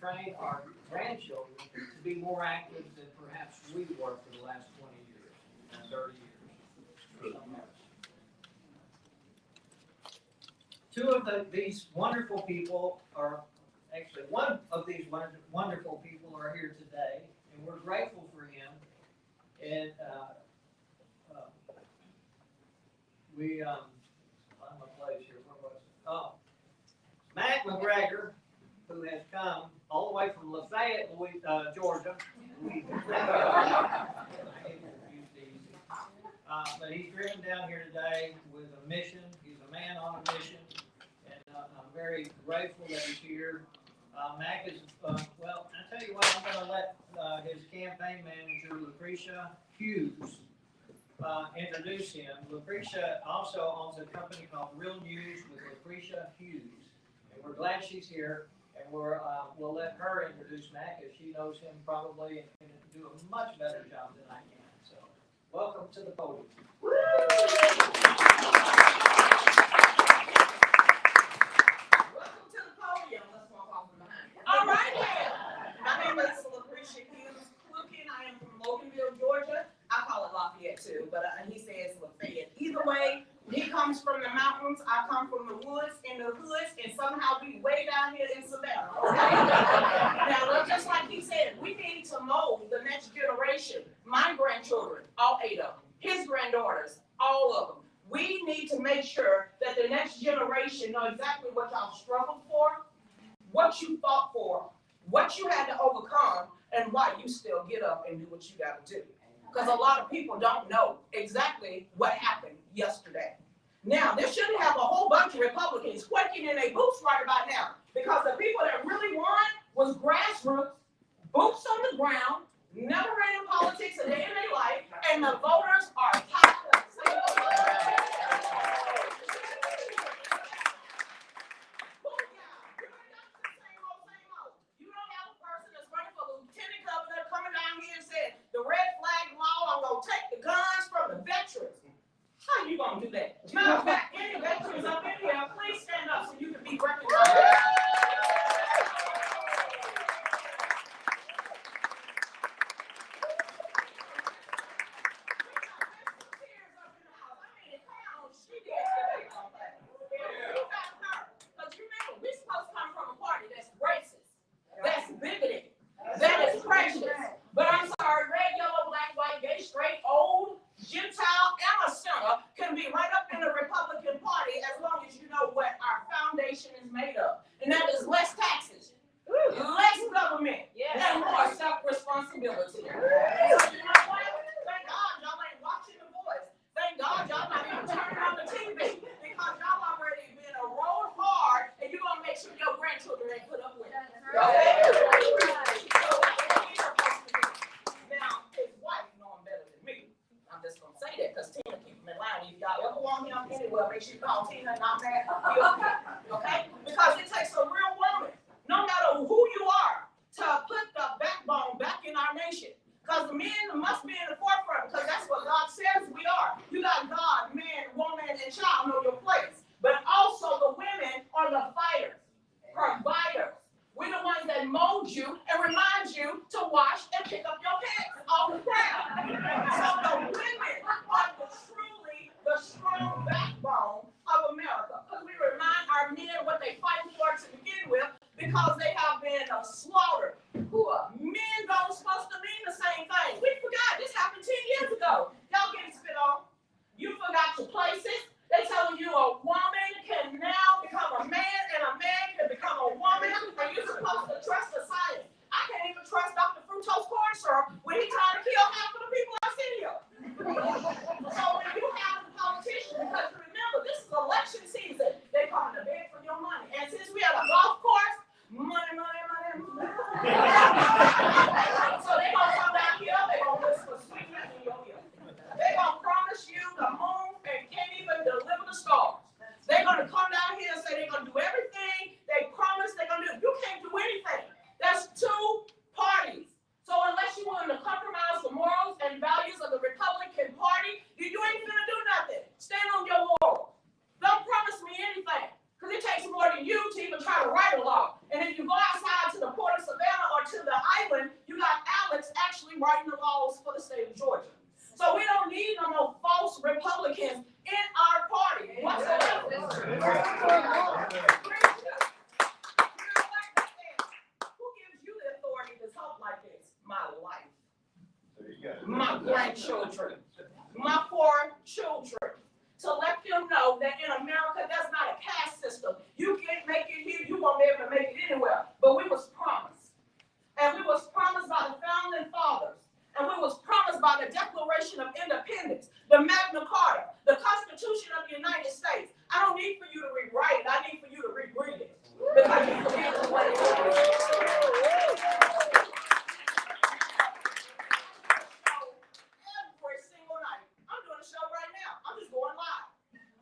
train our grandchildren to be more active than perhaps we were for the last 20 years, 30 years. Two of these wonderful people are, actually one of these wonderful people are here today, and we're grateful for him. And I'm a place here. Where was it? Oh, Mack McGregor, who has come all the way from Lafayette, Georgia. But he's driven down here today with a mission. He's a man on a mission, and I'm very grateful that he's here. Mack is, well, I tell you what, I'm going to let his campaign manager, Lucretia Hughes, introduce him. Lucretia also owns a company called Real News with Lucretia Hughes, and we're glad she's here. And we'll let her introduce Mack, as she knows him probably and can do a much better job than I can. So, welcome to the podium. Welcome to the podium. Let's walk off from behind. All right, my name is Lucretia Hughes. I am from Loganville, Georgia. I call it Lafayette too, but he says Lafayette. Either way, he comes from the mountains. I come from the woods and the hoods, and somehow we way down here in Savannah. Okay? Now, just like he said, we need to mold the next generation. My grandchildren, all 8 of them. His granddaughters, all of them. We need to make sure that the next generation know exactly what y'all struggled for, what you fought for, what you had to overcome, and why you still get up and do what you got to do. Because a lot of people don't know exactly what happened yesterday. Now, this shouldn't have a whole bunch of Republicans quaking in their boots right about now, because the people that really won was grassroots, boots on the ground, never ran in politics a day in their life, and the voters are tired of it. The red flag law, I'm going to take the guns from the veterans. How are you going to do that? Matter of fact, any veterans up in here, please stand up so you can be recognized. Because remember, we're supposed to come from a party that's racist, that's bigoted, that is prejudiced. But I'm sorry, red, yellow, black, white, gay, straight, old, Gentile, and a sinner can be right up in the Republican Party as long as you know what our foundation is made of. And that is less taxes, less government, and more self-responsibility. So you know what? Thank God y'all ain't watching The Voice. Thank God y'all not even turning on the TV, because y'all already been a road hard, and you're going to make sure your grandchildren ain't put up with it. Okay? Now, his wife know him better than me. I'm just going to say that because Tina keep him in line. If y'all ever want him anywhere, make sure you call Tina, not Matt. Okay? Because it takes a real woman, no matter who you are, to put the backbone back in our nation. Because the men must be in the forefront, because that's what God says we are. You got God, man, woman, and child know your place. But also the women are the fighters, providers. We're the ones that mold you and remind you to wash and pick up your pants off the ground. So the women are truly the strong backbone of America. Because we remind our men what they fight for to begin with, because they have been slaughtered. Men don't supposed to mean the same thing. We forgot. This happened 10 years ago. Y'all getting spit on. You forgot your places. They telling you a woman can now become a man, and a man can become a woman, and you're supposed to trust the science. I can't even trust Dr. Fructose corn syrup when he's trying to kill half of the people I see here. So when you have the politicians, because remember, this is election season, they come to beg for your money. And since we have a golf course, money. So they're going to come down here, they're going to whisper sweetness in your ear. They're going to promise you the moon and can't even deliver the stars. They're going to come down here and say they're going to do everything they promise they're going to do. You can't do anything. That's two parties. So unless you're willing to compromise the morals and values of the Republican Party, you ain't going to do nothing. Stand on your laurels. Don't promise me anything, because it takes more than you to even try to write a law. And if you go outside to the port of Savannah writing the laws for the state of Georgia. So we don't need no more false Republicans in our party whatsoever. Who gives you the authority to talk like this? My life, my grandchildren, my 4 children. To let them know that in America, that's not a caste system. You can't make it here, you won't be able to make it anywhere. But we was promised. And we was promised by the founding fathers. And we was promised by the Declaration of Independence, the Magna Carta, the Constitution of the United States. I don't need for you to rewrite it. I need for you to reread it. Because you forget the way it is. Every single night. I'm doing a show right now. I'm just going live.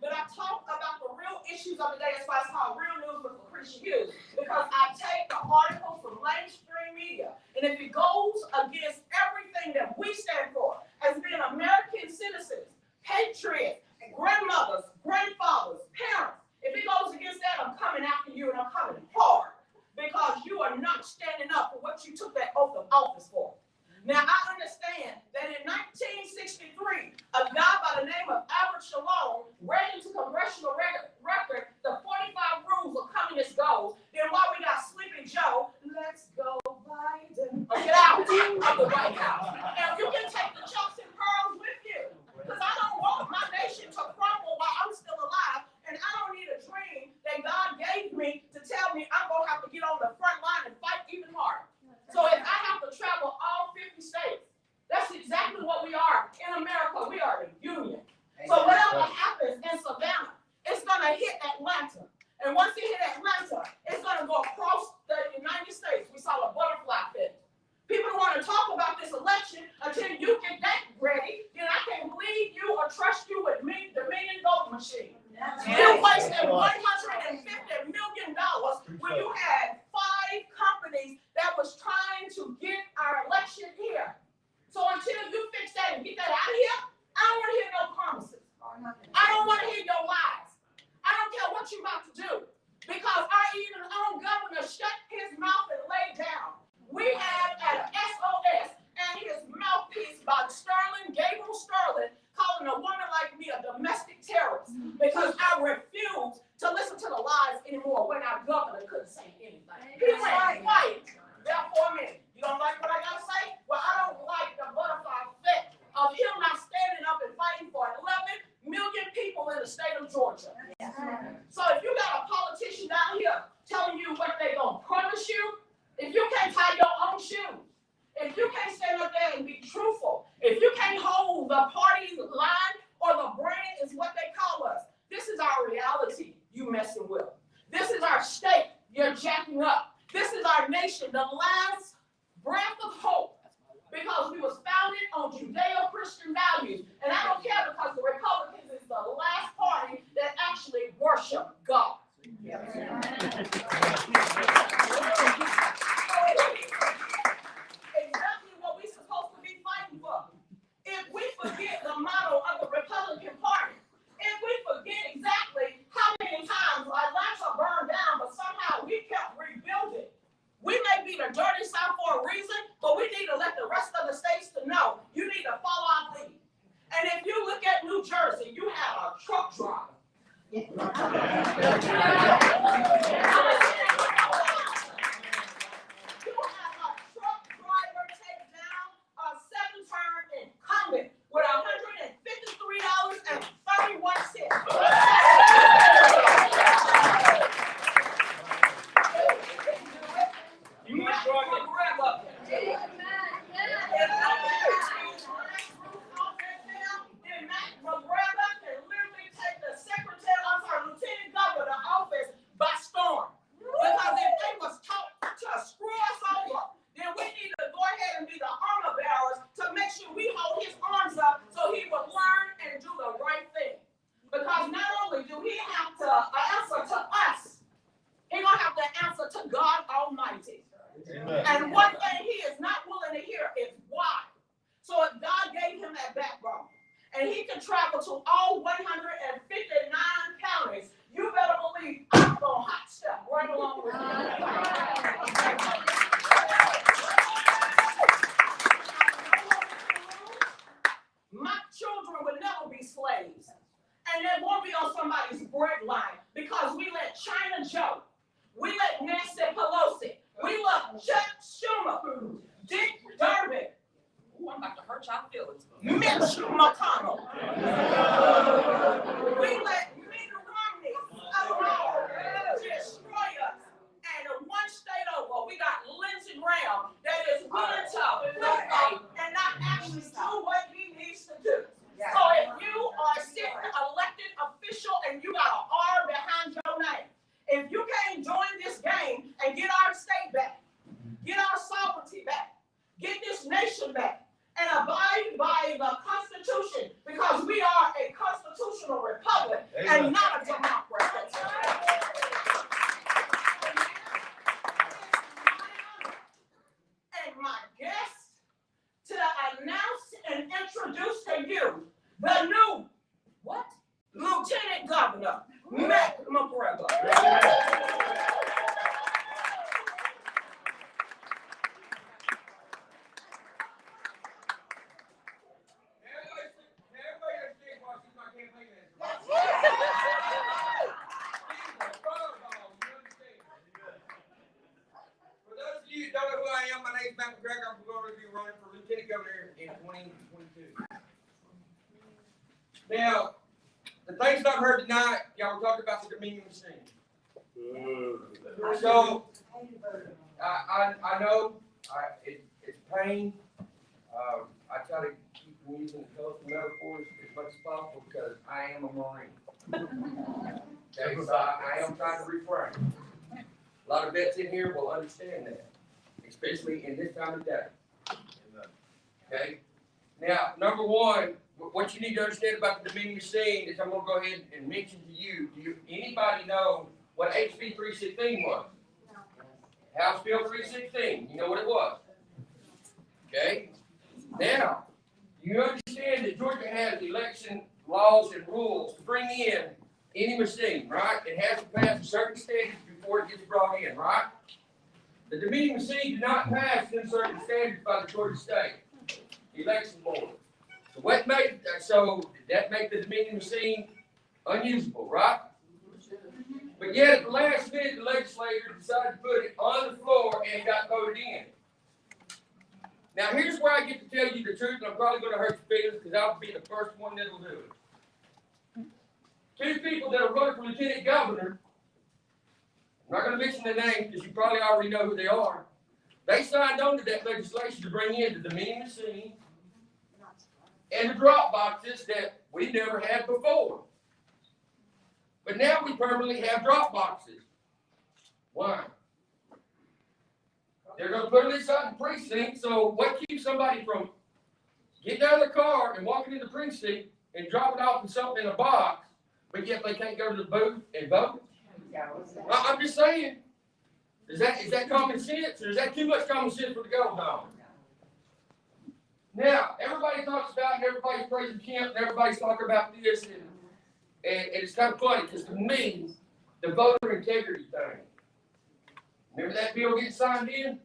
But I talk about the real issues of the day. That's why it's called Real News with Lucretia Hughes. Because I take the articles from mainstream media. And if it goes against everything that we stand for as being American citizens, patriots, and grandmothers, grandfathers, parents, if it goes against that, I'm coming after you and I'm coming hard. Because you are not standing up for what you took that oath of office for. Now, I understand that in 1963, a guy by the name of Albert Shalom read into congressional record the 45 rules of communist goals. Then while we got Sleepy Joe, let's go Biden, get out of the White House. And you can take the chucks and pearls with you. Because I don't want my nation to crumble while I'm still alive. And I don't need a dream that God gave me to tell me I'm going to have to get on the front line and fight even harder. So if I have to travel all 50 states, that's exactly what we are. In America, we are a union. So whatever happens in Savannah, it's going to hit Atlanta. And once it hit Atlanta, it's going to go across the United States. We saw a butterfly effect. People want to talk about this election until you get that ready. Then I can't believe you or trust you with me, the million vote machine. You wasted $150 million when you had 5 companies that was trying to get our election here. So until you fix that and get that out of here, I don't want to hear no promises. I don't want to hear your lies. I don't care what you're about to do. Because our even own governor shut his mouth and laid down. We have at SOS and his mouthpiece by Gabriel Sterling, calling a woman like me a domestic terrorist. Because I refuse to listen to the lies anymore when our governor couldn't say anything. He went quiet. Therefore, you don't like what I gotta say? Well, I don't like the butterfly effect of him not standing up and fighting for 11 million people in the state of Georgia. So if you got a politician down here telling you what they're gonna promise you, if you can't tie your own shoes, if you can't stand up there and be truthful, if you can't hold the party's line or the brand is what they call us, this is our reality you messing with. This is our state you're jacking up. This is our nation, the last breath of hope, because we was founded on Judeo-Christian values. And I don't care because the Republicans is the last party that actually worship God. Exactly what we're supposed to be fighting for. If we forget the motto of the Republican Party, if we forget exactly how many times Atlanta burned down, but somehow we kept rebuilding. We may be the dirty South for a reason, but we need to let the rest of the states to know you need to follow our lead. And if you look at New Jersey, you have a truck driver. You have a truck driver take down a 7-turn incumbent with $153.31. Mack McGregor. Then Mack McGregor can literally take the lieutenant governor office by storm. Because if they was taught to screw us over, then we need to go ahead and be the armor bearers to make sure we hold his arms up so he would learn and do the right thing. Because not only do he have to answer to us, he's going to have to answer to God Almighty. Amen. And one thing he is not willing to hear is why. So if God gave him that backbone, and he can travel to all 159 counties, you better believe I'm going to hot step right along with you. Mitch McConnell. We let Mitt Romney alone destroy us. And one state over, we got Lindsey Graham that is willing to flip and not actually do what he needs to do. So if you are a sitting elected official and you got an R behind your name, if you can't join this game and get our state back, get our sovereignty back, get this nation back, and abide by the Constitution, because we are a constitutional republic and not a democracy. And my guest to announce and introduce to you the new, Lieutenant Governor, Mack McGregor. My name is Mack McGregor. I'm going to be running for Lieutenant Governor in 2022. Now, the things I've heard tonight, y'all were talking about the Dominion machine. So, I know it's pain. I try to keep from using the colorful metaphors as much as possible because I am a Marine. Okay, so I am trying to refrain. A lot of vets in here will understand that, especially in this time of day. Okay? Now, number one, what you need to understand about the Dominion machine is I'm going to go ahead and mention to you, anybody know what HB 316 was? House Bill 316. You know what it was? Okay? Now, you understand that Georgia has election laws and rules to bring in any machine, right? It has to pass a certain standards before it gets brought in, right? The Dominion machine did not pass in certain standards by the Georgia State Election Board. So what made that make the Dominion machine unusable, right? But yet at the last minute, the legislature decided to put it on the floor and it got voted in. Now here's where I get to tell you the truth, and I'm probably going to hurt your feelings because I'll be the first one that will do it. Two people that are running for lieutenant governor, I'm not going to mention their names because you probably already know who they are. They signed on to that legislation to bring in the Dominion machine and the drop boxes that we never had before. But now we permanently have drop boxes. Why? They're going to put them inside the precinct, so what keeps somebody from getting out of the car and walking in the precinct and dropping off something in a box, but yet they can't go to the booth and vote? I'm just saying, is that common sense, or is that too much common sense for the gold dog? Now, everybody talks about, and everybody's praising Kemp, and everybody's talking about this, and it's kind of funny, because to me, the voter integrity thing, remember that bill getting signed in?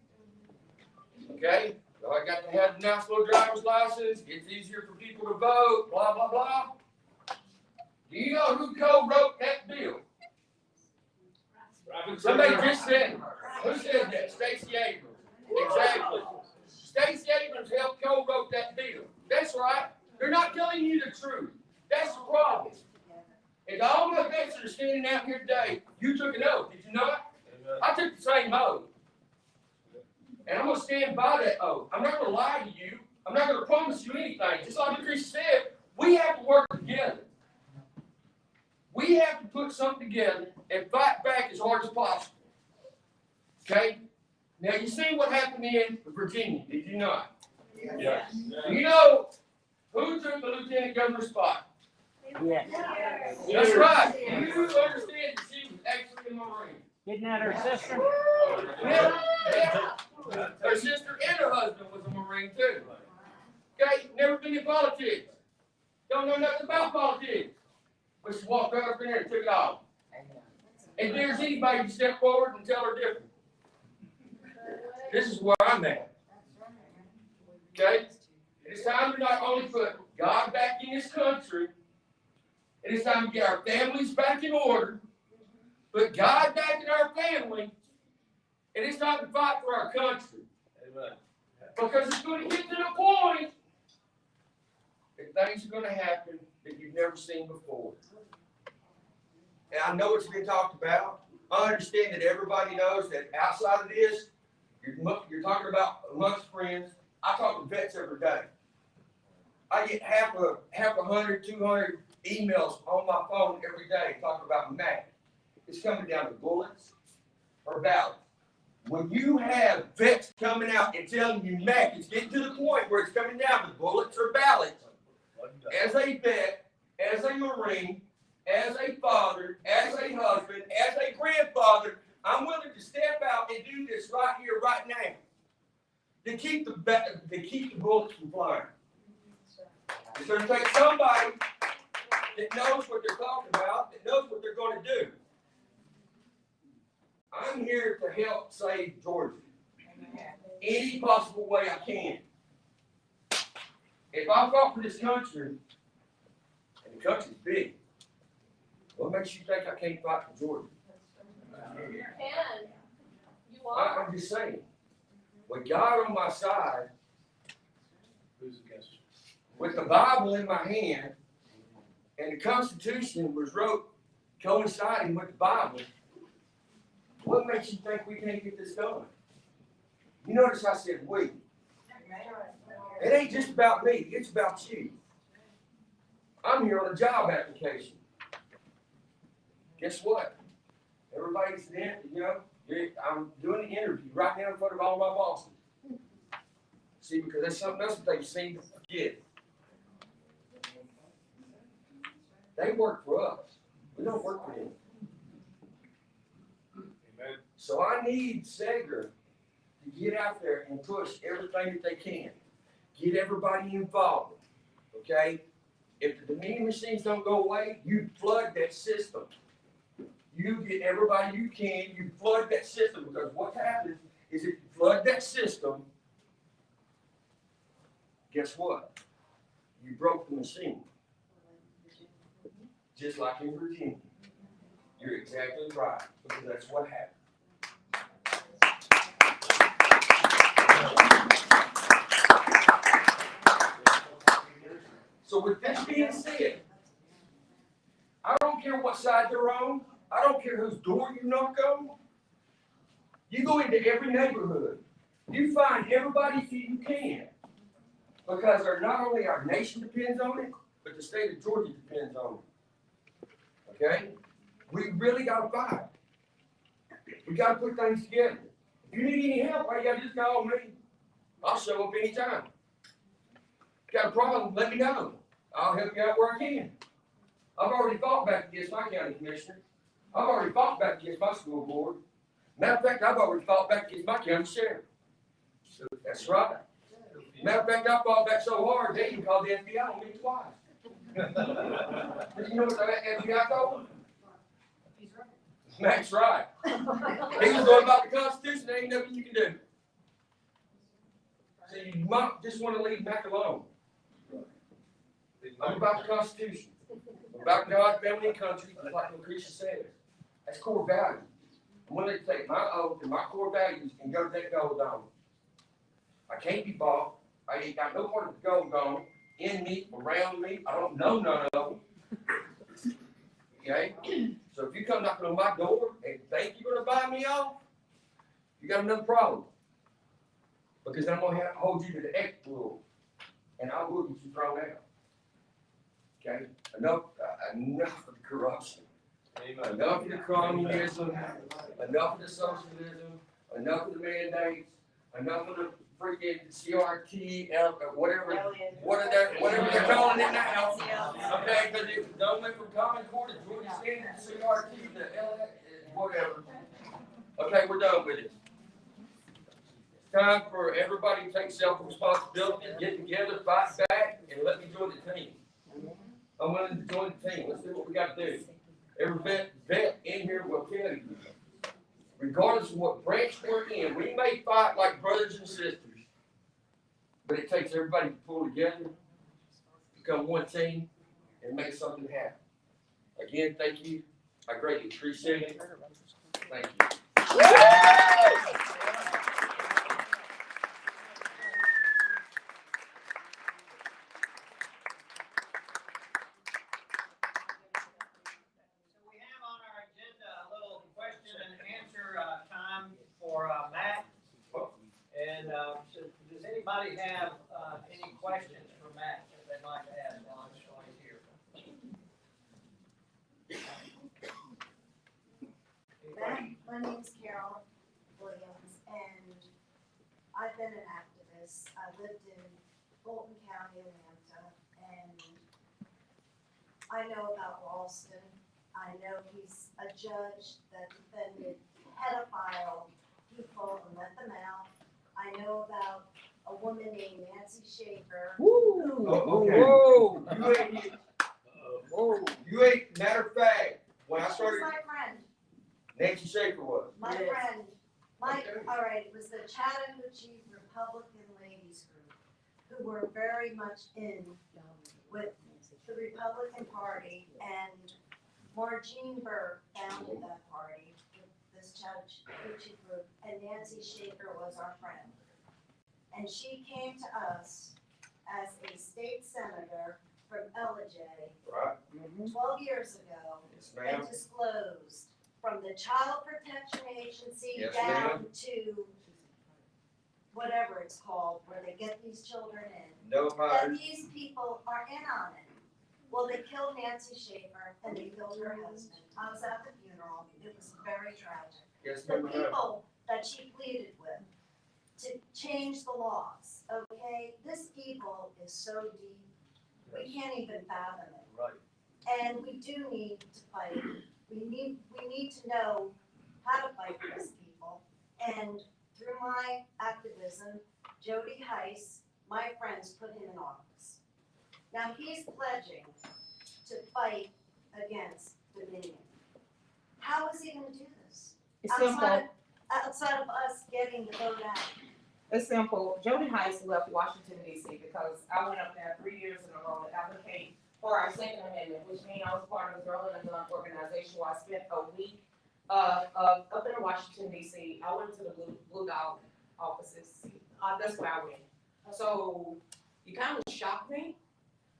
Okay, so I got to have a nice little driver's license, it's easier for people to vote, blah, blah, blah. Do you know who co-wrote that bill? Somebody just said it. Who said that? Stacey Abrams. Exactly. Stacey Abrams helped co-wrote that bill. That's right. They're not telling you the truth. That's the problem. And all my vets that are standing out here today, you took an oath, did you not? I took the same oath. And I'm going to stand by that oath. I'm not going to lie to you. I'm not going to promise you anything. Just like Lucretia said, we have to work together. We have to put something together and fight back as hard as possible. Okay? Now, you see what happened in Virginia, did you not? Yes. Do you know who took the lieutenant governor's spot? Yes. That's right. You understand that she was actually a Marine. Isn't that her sister? Yeah. Her sister and her husband was a Marine too. Okay? Never been in politics. Don't know nothing about politics. But she walked right up in there and took it off. And there's anybody to step forward and tell her different. This is where I'm at. Okay? It's time to not only put God back in this country, it is time to get our families back in order, put God back in our family, and it's time to fight for our country. Amen. Because it's going to get to the point things are gonna happen that you've never seen before. And I know it's been talked about. I understand that everybody knows that outside of this, you're talking about amongst friends. I talk to vets every day. I get half a hundred, 200 emails on my phone every day talking about Mack. It's coming down to bullets or ballots. When you have vets coming out and telling you Mack, it's getting to the point where it's coming down to bullets or ballots. As a vet, as a Marine, as a father, as a husband, as a grandfather, I'm willing to step out and do this right here, right now, to keep the bullets from flying. It's going to take somebody that knows what they're talking about, that knows what they're going to do. I'm here to help save Georgia any possible way I can. If I fought for this country, and the country's big, what makes you think I can't fight for Georgia? I'm just saying, with God on my side, with the Bible in my hand, and the Constitution was wrote coinciding with the Bible, what makes you think we can't get this done? You notice I said we. It ain't just about me, it's about you. I'm here on a job application. Guess what? Everybody's in, I'm doing an interview right now in front of all my bosses. See, because that's something else that they seem to forget. They work for us. We don't work for them. Amen. So I need Sager to get out there and push everything that they can. Get everybody involved. Okay? If the Dominion machines don't go away, you flood that system. You get everybody you can, you flood that system, because what happens is if you flood that system, guess what? You broke the machine. Just like in Virginia. You're exactly right, because that's what happened. So with this being said, I don't care what side they're on. I don't care whose door you knock on. You go into every neighborhood. You find everybody who you can. Because not only our nation depends on it, but the state of Georgia depends on it. Okay? We really got to fight. We got to put things together. If you need any help, all you got to do is call me. I'll show up anytime. Got a problem, let me know. I'll help you out where I can. I've already fought back against my county commissioner. I've already fought back against my school board. Matter of fact, I've already fought back against my county sheriff. That's right. Matter of fact, I fought back so hard, they even called the FBI on me twice. But you know what the FBI told him? Mack's right. He was going about the Constitution, there ain't nothing you can do. So you might just want to leave Mack alone. I'm about the Constitution. I'm about God, family, and country, like Lucretia says. That's core values. I'm willing to take my oath and my core values and go to that gold dome. I can't be bought. I ain't got no part of the gold dome in me, around me. I don't know none of them. Okay? So if you come knocking on my door and think you're going to buy me off, you got another problem. Because I'm going to have to hold you to the X rule. And I will get you thrown out. Okay? Enough of the corruption. Amen. Enough of the communism. Enough of the socialism. Enough of the mandates. Enough of the freaking CRT, whatever they're calling it now. Okay, because it done went from Common Core to Georgia Standard to CRT to LA, whatever. Okay, we're done with it. It's time for everybody to take self-responsibility, get together, fight back, and let me join the team. I'm willing to join the team. Let's do what we got to do. Every vet in here will tell you, regardless of what branch we're in, we may fight like brothers and sisters, but it takes everybody to pull together, become one team, and make something happen. Again, thank you. I greatly appreciate it. Thank you. And, so does anybody have, any questions for Matt that they'd like to ask while he's here? My name's Carol Williams, and I've been an activist. I lived in Fulton County, Atlanta, and I know about Ralston. I know he's a judge that defended pedophile people and let them out. I know about a woman named Nancy Schaefer. Oh, okay. Whoa. You ain't, matter of fact, when I She was started, my friend, Nancy Schaefer was. my Yes. friend. Okay. All right, it was the Chattahoochee Republican Ladies Group, who were very much in with the Republican Party, and Margene Burke founded that party, this Chattahoochee group, and Nancy Schaefer was our friend. And she came to us as a state senator from LJ Right? 12 years ago Yes, ma'am. and disclosed from the Child Protection Agency Yes, down to whatever it's called, where they get these children in, No that matter. these people are in on it. Well, they killed Nancy Schaefer and they killed her husband. I was at the funeral. It was very tragic. Yes, The ma'am. people that she pleaded with to change the laws, okay? This evil is so deep, we can't even fathom it. Right. And we do need to fight. We need to know how to fight these people. And through my activism, Jody Heiss, my friends put him in office. Now he's pledging to fight against Dominion. How is he gonna do this? It's simple. Outside of us getting the vote out. It's simple. Jody Heiss left Washington DC because I went up there 3 years in a row to advocate for our Second Amendment, which means I was part of the Girl in the Gun organization where I spent a week up in Washington DC. I went to the Blue Dog offices. That's where I went. So you kind of shocked me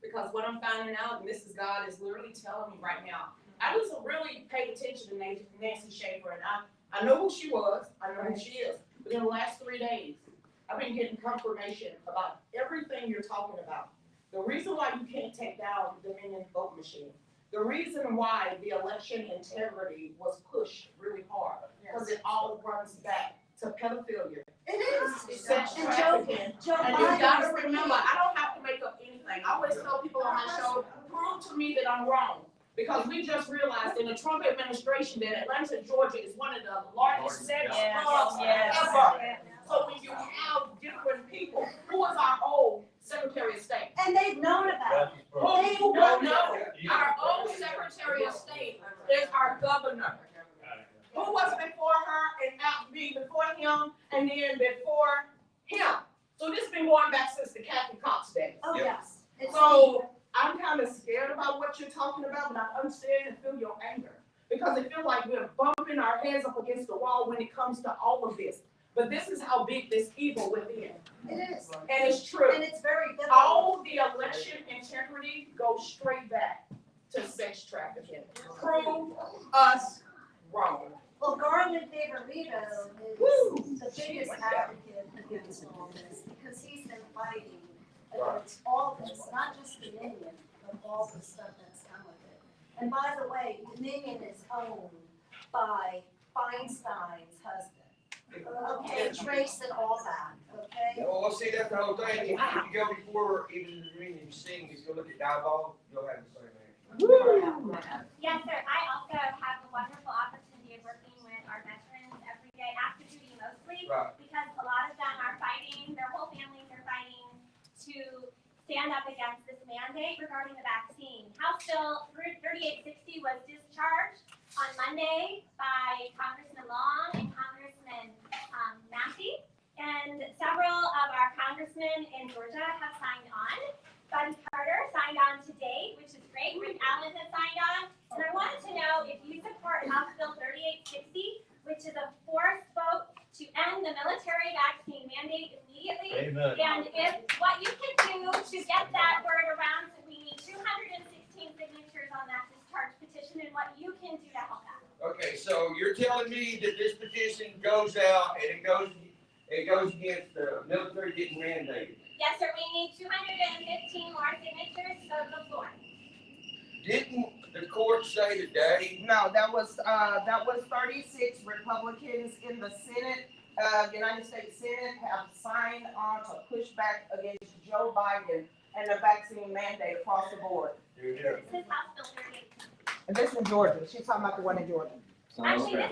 because what I'm finding out, and Mrs. God is literally telling me right now, I wasn't really paying attention to Nancy Schaefer, and I know who she was, I know who she is, but in the last 3 days, I've been getting confirmation about everything you're talking about. The reason why you can't take down the Dominion vote machine, the reason why the election integrity was pushed really hard, because it all runs back to pedophilia. It is. It's sex And trafficking. Joe And you Biden gotta is the remember, key. I don't have to make up anything. I always tell people on my show, prove to me that I'm wrong. Because we just realized in the Trump administration that Atlanta, Georgia is one of the largest sex hubs ever. So when you have different people, who was our old Secretary of State? And they've known about it. Who don't know? Our old Secretary of State is our governor. Who was before her and after me, before him, and then before him? So this has been going back since the Kathy Cox days. Oh, Yep. yes. It's So I'm kind of scared about what you're talking about, but I understand and feel your anger. Because it feels like we're bumping our heads up against the wall when it comes to all of this. But this is how big this evil within. It is. And it's true. And it's very difficult. All the election integrity goes straight back to sex trafficking. Prove us wrong. Well, Garland Favorito Woo! is the biggest advocate against all this because he's been fighting against all this, not just Dominion, but all the stuff that's come with it. And by the way, Dominion is owned by Feinstein's husband. Okay, Trace and all that, okay? Well, see, that's the whole thing. If you go before even the reading sing, if you look at Diebold, you'll have the same answer. Yes, sir. I also have the wonderful opportunity of working with our veterans every day, active duty mostly, Right. because a lot of them are fighting, their whole families are fighting to stand up against this mandate regarding the vaccine. House Bill 3860 was discharged on Monday by Congressman Long and Congressman Massey, and several of our congressmen in Georgia have signed on. Buddy Carter signed on today, which is great. Rick Allen has signed on. And I wanted to know if you support House Bill 3860, which is a forced vote to end the military vaccine mandate immediately. Amen. And if what you can do to get that word around, so we need 216 signatures on that discharge petition, and what you can do to help that. Okay, so you're telling me that this petition goes out and it goes it goes against the military getting mandated. Yes, sir, we need 215 more signatures to go to the floor. Didn't the court say today? No, that was 36 Republicans in the Senate, United States Senate have signed on to push back against Joe Biden and the vaccine mandate across the board. This is House Bill 38. And this is in Georgia. She's talking about the one in Georgia. Actually, this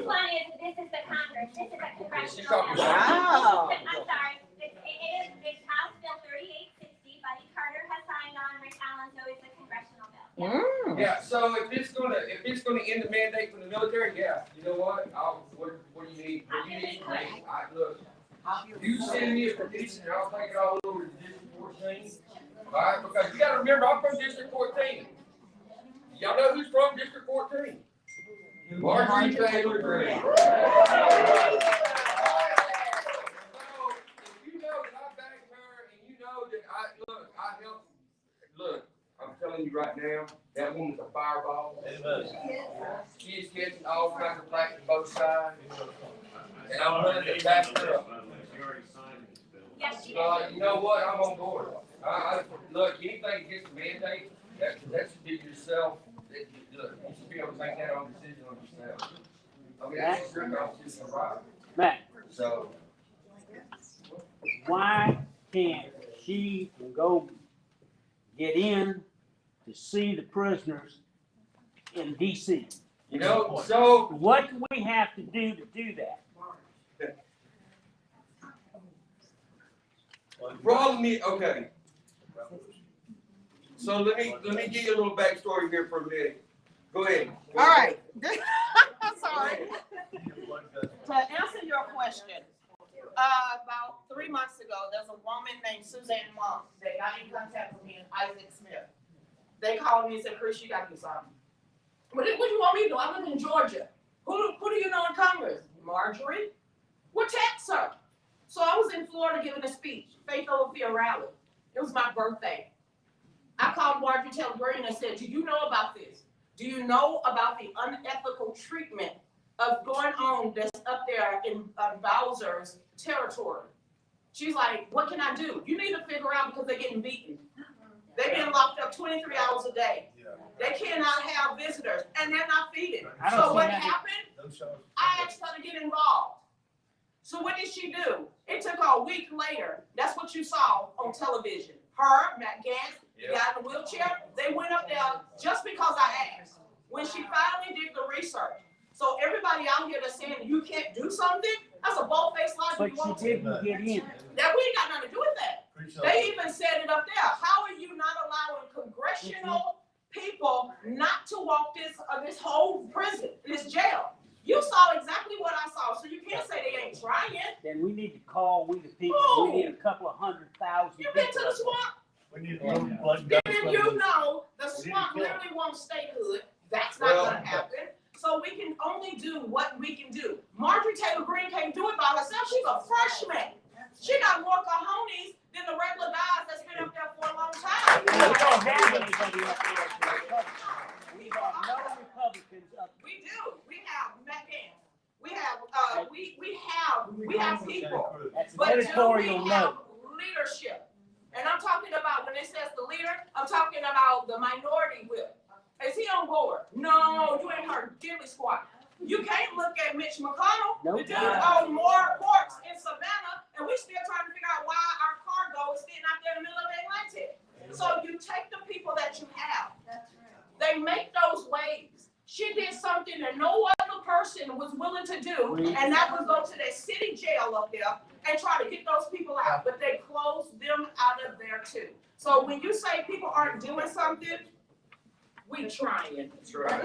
is the Congress, this is a She's congressional talking bill. Wow. I'm sorry, it's House Bill 3860, Buddy Carter has signed on, Rick Allen, so it's a congressional bill. Yeah. Yeah, so if it's gonna end the mandate from the military, yeah, you know what? What do you need? What do you need from me? Look, you send me a petition and I'll take it all over to District 14. Alright, because you gotta remember, I'm from District 14. Y'all know who's from District 14? Marjorie Taylor Greene. So, if you know that I back her and you know that I help, look, I'm telling you right now, that woman's a fireball. She is getting all kinds of flack on both sides. And I'm willing to back her up. Yes, you You know what? I'm on board. Look, anything against the mandate, that should be yourself. Look, you should be able to make that own decision on yourself. I mean, that's your constitutional right. Matt, So, why can't she go get in to see the prisoners in DC? you know, so What do we have to do that? problem is, okay. So let me give you a little backstory here for a minute. Go ahead. All right. Sorry. To answer your question, about 3 months ago, there's a woman named Suzanne Monk that got in contact with me and Isaac Smith. They called me and said, Chris, you got to do something. What do you want me to do? I live in Georgia. Who do you know in Congress? Marjorie? Well, text her. So I was in Florida giving a speech, Faith Over Fear rally. It was my birthday. I called Marjorie Taylor Greene and said, do you know about this? Do you know about the unethical treatment of going on that's up there in Bowser's territory? She's like, what can I do? You need to figure out because they're getting beaten. They're getting locked up 23 hours a day. They cannot have visitors and they're not feeding. So what happened? I asked her to get involved. So what did she do? It took her a week later. That's what you saw on television. Her, Mack, the guy in the wheelchair, they went up there just because I asked. When she finally did the research. So everybody out here that's saying you can't do something, that's a bold-faced lie. But she didn't get in. That we ain't got nothing to do with that. They even said it up there. How are you not allowing congressional people not to walk this whole prison, this jail? You saw exactly what I saw, so you can't say they ain't trying. Then we need to call we the people. Who? We need a couple of 100,000 You people. been to the swamp? We need a little blood. Then you know the swamp literally wants statehood. That's not gonna happen. So we can only do what we can do. Marjorie Taylor Greene can't do it by herself. She's a freshman. She got more cojones than the regular guys that's been up there for a long time. We don't have anybody up there. We have no Republicans up there. We do. We have Mack. We have people. That's an But do editorial we have note. leadership? And I'm talking about, when it says the leader, I'm talking about the minority whip. Is he on board? No, you ain't heard diddly squat. You can't look at Mitch McConnell. Nope. The dude owned more ports in Savannah, and we still trying to figure out why our cargo is sitting out there in the middle of the Atlantic. So you take the people that you have. That's right. They make those waves. She did something that no other person was willing to do, and that was go to that city jail up there and try to get those people out. But they closed them out of there too. So when you say people aren't doing something, we trying. that's right.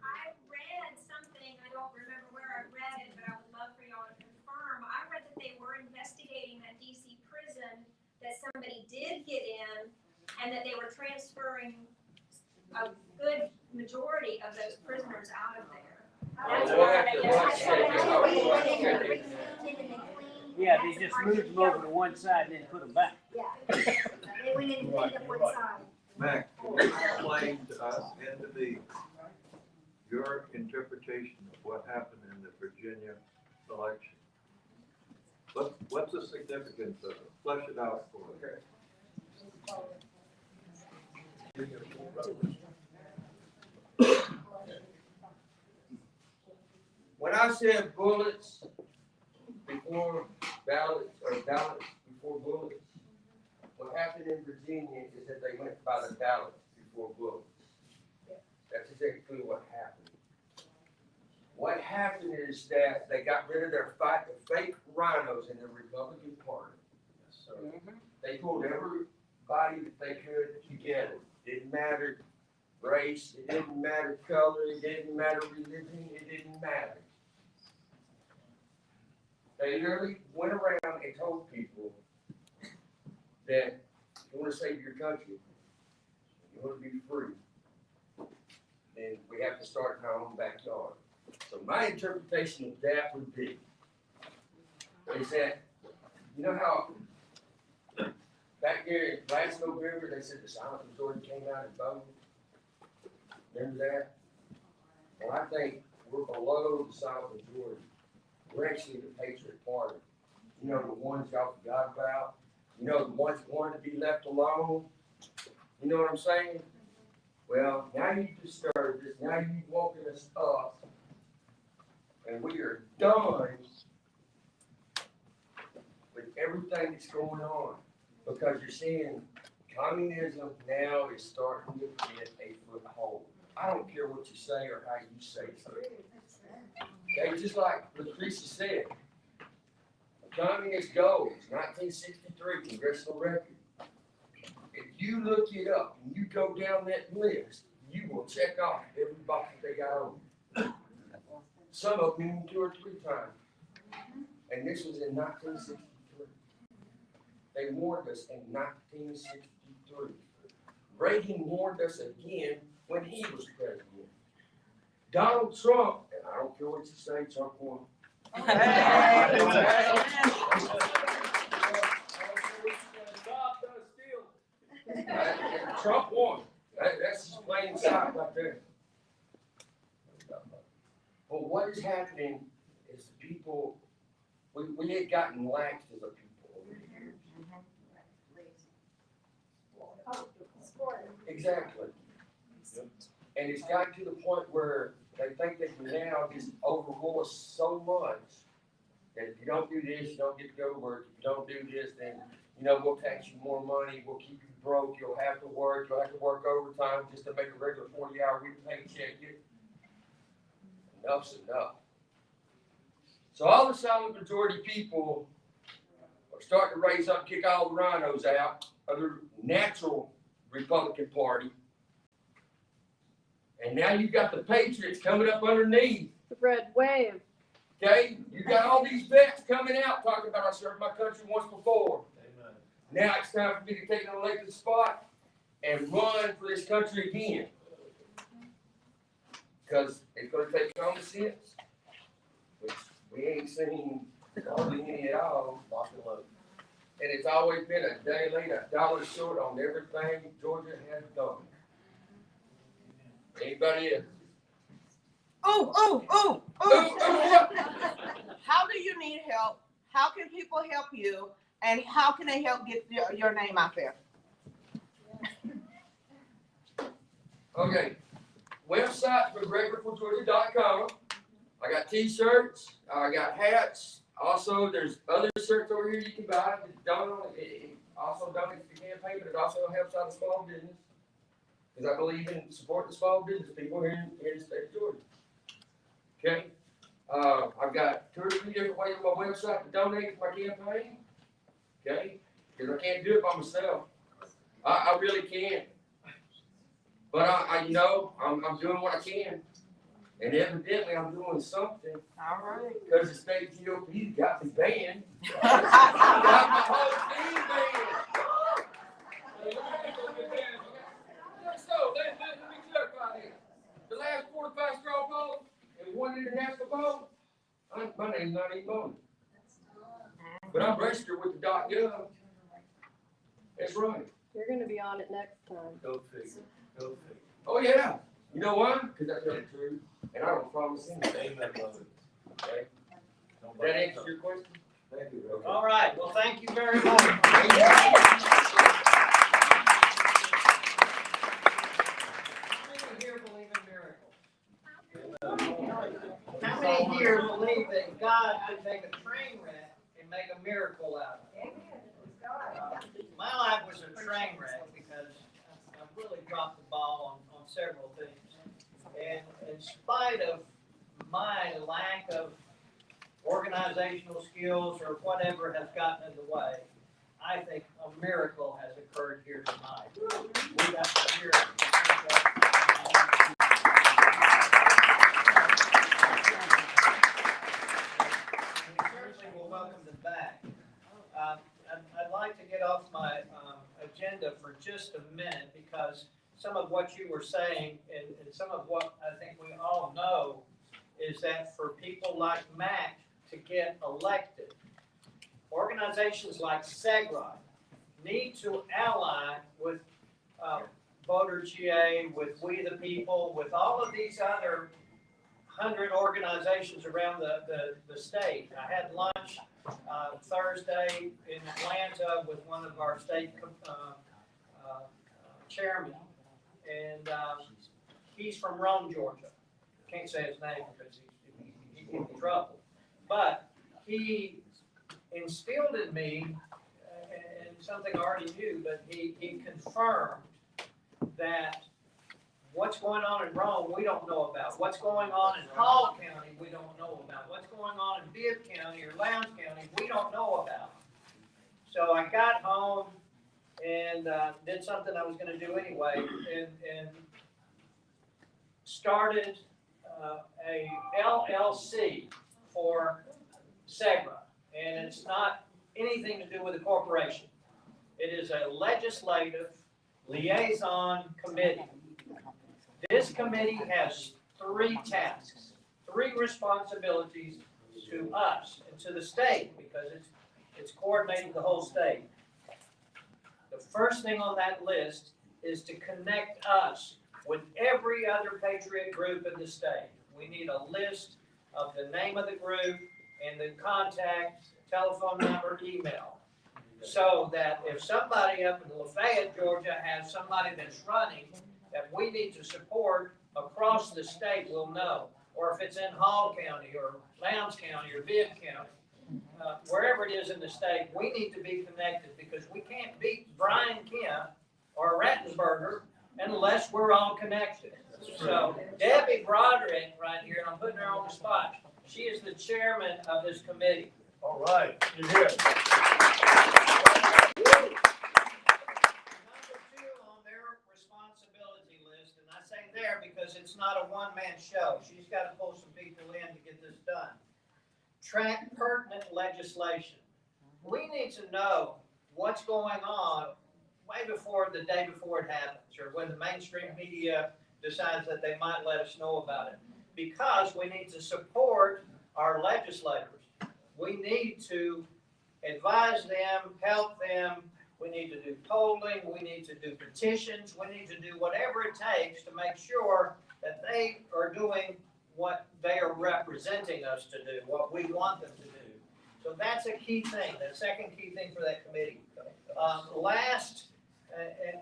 I read something, I don't remember where I read it, but I would love for y'all to confirm. I read that they were investigating that DC prison, that somebody did get in, and that they were transferring a good majority of those prisoners out of there. That's We'll what have I to- guess we'll I have to said. check it out. Yeah, they just moved them over to one side and then put them back. Yeah. They went in and picked up one side. Mac, you explained to us and to me your interpretation of what happened in the Virginia election. What's the significance of it? Flesh it out for us. When I said bullets before ballots, or ballots before bullets, what happened in Virginia is that they went by the ballots before bullets. That's exactly what happened. What happened is that they got rid of their fake rhinos in the Republican Party. So they pulled everybody that they could together. Didn't matter race, it didn't matter color, it didn't matter religion, it didn't matter. They literally went around and told people that if you want to save your country, if you want to be free, then we have to start in our own backyard. So my interpretation of that would be, is that, you know how back there last November, they said the silent majority came out and voted? Remember that? Well, I think we're below the silent majority. We're actually the Patriot Party. You know, the ones y'all forgot about. You know, the ones that wanted to be left alone. You know what I'm saying? Well, now you disturbed us. Now you've woken us up. And we are done with everything that's going on. Because you're seeing communism now is starting to get a foothold. I don't care what you say or how you say it. Okay, just like Lucretia said, communist goals, 1963 congressional record. If you look it up and you go down that list, you will check off every box that they got on. Some of them even 2 or 3 times. And this was in 1963. They warned us in 1963. Reagan warned us again when he was president. Donald Trump, and I don't care what you say, Trump won. Trump won. That's just plain sight right there. But what is happening is the people, we had gotten laxed as a people over the years. Exactly. And it's gotten to the point where they think they can now just overrule us so much that if you don't do this, you don't get to go to work. If you don't do this, then, you know, we'll tax you more money. We'll keep you broke. You'll have to work. You'll have to work overtime just to make a regular 40-hour week paycheck. Enough's enough. So all the silent majority people are starting to raise up and kick all the rhinos out of the natural Republican Party. And now you've got the Patriots coming up underneath. The red wave. Okay? You got all these vets coming out talking about I served my country once before. Amen. Now it's time for me to take an elected spot and run for this country again. Because it's going to take common sense, which we ain't seen hardly any at all. And it's always been a day late, $1 short on everything Georgia has done. Anybody else? Oh. How do you need help? How can people help you? And how can they help get your name out there? Okay. Website, McGregorforgeorgia.com. I got t-shirts. I got hats. Also, there's other shirts over here you can buy. It also donates to the campaign, but it also helps out the small business. Because I believe in supporting the small business people here in the state of Georgia. Okay? I've got 2 or 3 different ways on my website to donate to my campaign. Okay? Because I can't do it by myself. I really can't. But I'm doing what I can. And evidently I'm doing something. All right. Because the state GOP got me banned. Got my whole team banned. So let me clarify this. The last 45 straw poll and 1 international poll, my name's not even on it. But I'm registered with the .gov. That's right. You're gonna be on it next time. Go figure. Go figure. Oh yeah. You know why? Because I tell the truth, and I don't promise anything. Amen, brother. Okay? Does that answer your question? Thank you. Okay. All right, well, thank you very much. How many here believe in miracles? How many here believe that God could take a train wreck and make a miracle out of it? My life was a train wreck because I really dropped the ball on several things. And in spite of my lack of organizational skills or whatever has gotten in the way, I think a miracle has occurred here tonight. We got a miracle. We certainly will welcome them back. I'd like to get off my agenda for just a minute because some of what you were saying and some of what I think we all know is that for people like Mack to get elected, organizations like SEGRA need to ally with Voter GA, with We the People, with all of these other 100 organizations around the state. I had lunch Thursday in Atlanta with one of our state chairmen, and he's from Rome, Georgia. Can't say his name because he's in trouble. But he instilled in me, and something I already knew, but he confirmed that what's going on in Rome, we don't know about. What's going on in Hall County, we don't know about. What's going on in Bibb County or Lowndes County, we don't know about. So I got home and did something I was going to do anyway, and started a LLC for SEGRA. And it's not anything to do with a corporation. It is a legislative liaison committee. This committee has 3 tasks, 3 responsibilities to us and to the state because it's coordinating the whole state. The first thing on that list is to connect us with every other patriot group in the state. We need a list of the name of the group and the contact, telephone number, email. So that if somebody up in Lafayette, Georgia has somebody that's running that we need to support across the state, we'll know. Or if it's in Hall County or Lowndes County or Bibb County, wherever it is in the state, we need to be connected because we can't beat Brian Kemp or Rattenberger unless we're all connected. So Debbie Broderick right here, and I'm putting her on the spot, she is the chairman of this committee. All right, you're here. Number 2 on their responsibility list, and I say there because it's not a one-man show. She's got to pull some people in to get this done. Track pertinent legislation. We need to know what's going on way before the day before it happens, or when the mainstream media decides that they might let us know about it, because we need to support our legislators. We need to advise them, help them. We need to do polling. We need to do petitions. We need to do whatever it takes to make sure that they are doing what they are representing us to do, what we want them to do. So that's a key thing, the second key thing for that committee. Last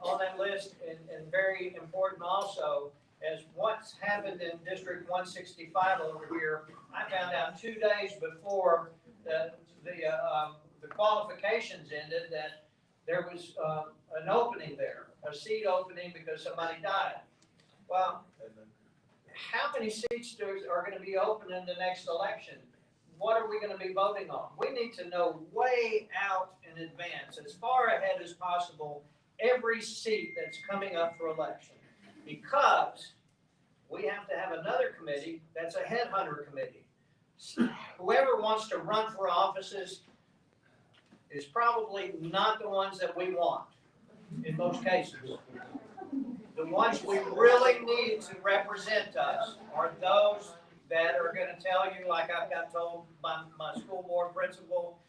on that list, and very important also, is what's happened in District 165 over here. I found out 2 days before the qualifications ended that there was an opening there, a seat opening because somebody died. Well, how many seats are going to be open in the next election? What are we going to be voting on? We need to know way out in advance, as far ahead as possible, every seat that's coming up for election. Because we have to have another committee that's a headhunter committee. Whoever wants to run for offices is probably not the ones that we want in most cases. The ones we really need to represent us are those that are going to tell you, like I've got told by my school board principal,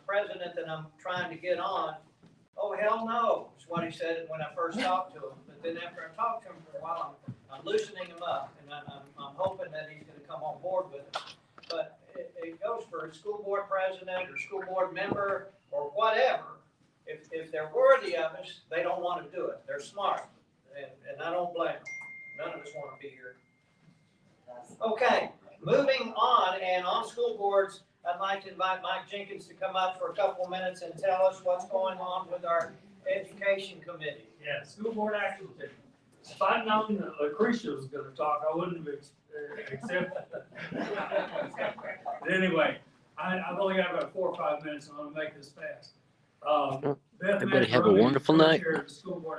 president that I'm trying to get on. Oh, hell no, is what he said when I first talked to him. But then after I talked to him for a while, loosening him up, and I'm hoping that he's gonna come on board with it. But it goes for a school board president or school board member or whatever. If they're worthy of us, they don't wanna do it. They're smart, and I don't blame them. None of us wanna be here. Okay, moving on, and on school boards, I'd like to invite Mike Jenkins to come up for a couple of minutes and tell us what's going on with our education committee. Yeah, school board action taken. If I'd known that Lucretia was gonna talk, I wouldn't have accepted. But anyway, I've only got about 4 or 5 minutes, and I'm gonna make this fast. Beth Everybody have a Mack, wonderful night. co-chair of the school board